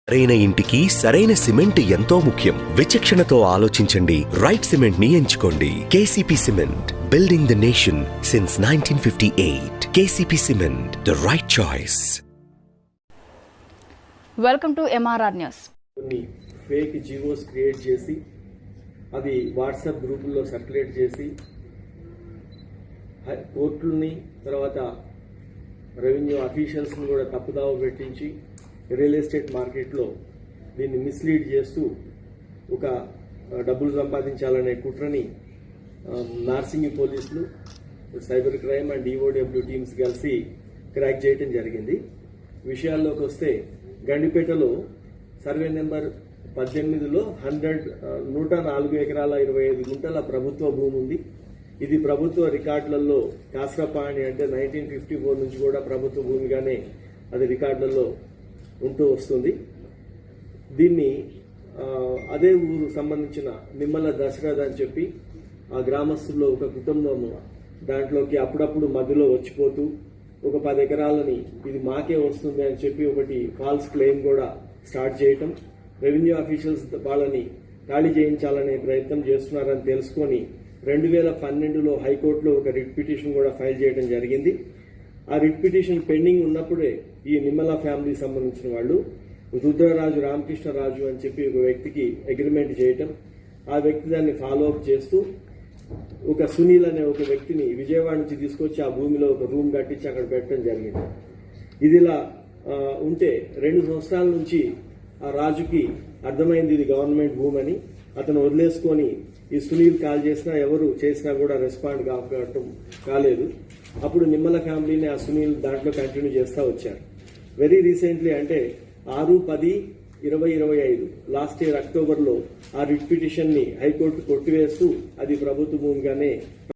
సరైన ఇంటికి సరైన సిమెంట్ ఎంతో ముఖ్యం. విచక్షణతో ఆలోచించండి. రైట్ సిమెంట్ ని ఎంచుకోండి. KCP cement, building the nation since 1958. KCP cement, the right choice. Welcome to MRR news. కొన్ని ఫేక్ జీవోస్ క్రియేట్ చేసి అది వాట్సాప్ గ్రూపుల్లో సర్క్యులేట్ చేసి కోర్టులని తర్వాత రెవెన్యూ అఫీషియల్స్ని కూడా తప్పుదావ పెట్టించి రియల్ ఎస్టేట్ మార్కెట్లో దీన్ని మిస్లీడ్ చేస్తూ ఒక డబ్బులు సంపాదించాలనే కుట్రని నార్సింగి పోలీసులు, cyber crime and EOW teams కలిసి క్రాక్ చేయడం జరిగింది. విషయాల్లోకి వస్తే గండిపేటలో సర్వే నెంబర్ 18లో 104 ఎకరాల 25 గుంటల ప్రభుత్వ భూమి ఉంది. ఇది ప్రభుత్వ రికార్డులలో కాస్రపాణి అంటే 1954 నుంచి కూడా ప్రభుత్వ భూమిగానే అది రికార్డులలో ఉంటూ వస్తుంది. దీన్ని అదే ఊరు సంబంధించిన నిమ్మల దశరథ్ అని చెప్పి ఆ గ్రామస్తుల్లో ఒక కుటుంబము దాంట్లోకి అప్పుడప్పుడు మధ్యలో వచ్చిపోతూ ఒక 10 ఎకరాలని ఇది మాకే వస్తుంది అని చెప్పి ఒకటి ఫాల్స్ క్లెయిమ్ కూడా స్టార్ట్ చేయటం, రెవెన్యూ అఫీషియల్స్ వాళ్ళని ఖాళీ చేయించాలనే ప్రయత్నం చేస్తున్నారని తెలుసుకొని 2012లో హైకోర్టులో ఒక రిట్ పిటిషన్ కూడా ఫైల్ చేయడం జరిగింది. ఆ రిట్ పిటిషన్ పెండింగ్ ఉన్నప్పుడే ఈ నిమ్మల ఫ్యామిలీకి సంబంధించిన వాళ్ళు రుద్రరాజు రామకృష్ణరాజు అని చెప్పి ఒక వ్యక్తికి అగ్రిమెంట్ చేయటం, ఆ వ్యక్తి దాన్ని ఫాలో అప్ చేస్తూ ఒక సునీల్ అనే ఒక వ్యక్తిని విజయవాడ నుంచి తీసుకొచ్చి ఆ భూమిలో ఒక రూమ్ కట్టించి అక్కడ పెట్టడం జరిగింది. ఇది ఇలా ఉంటే 2 సంవత్సరాల నుంచి ఆ రాజుకి అర్థమైంది ఇది గవర్నమెంట్ భూమి అని. అతను వదిలేసుకొని ఈ సునీల్ కాల్ చేసినా ఎవరు చేసినా కూడా రెస్పాండ్ కాలేదు. అప్పుడు నిమ్మల ఫ్యామిలీని ఆ సునీల్ దాంట్లో కంటిన్యూ చేస్తూ వచ్చారు. వెరీ రీసెంట్లీ అంటే 6/10/2025 లాస్ట్ ఇయర్ అక్టోబర్లో ఆ రిట్ పిటిషన్ ని హైకోర్టు కొట్టివేస్తూ అది ప్రభుత్వ భూమిగానే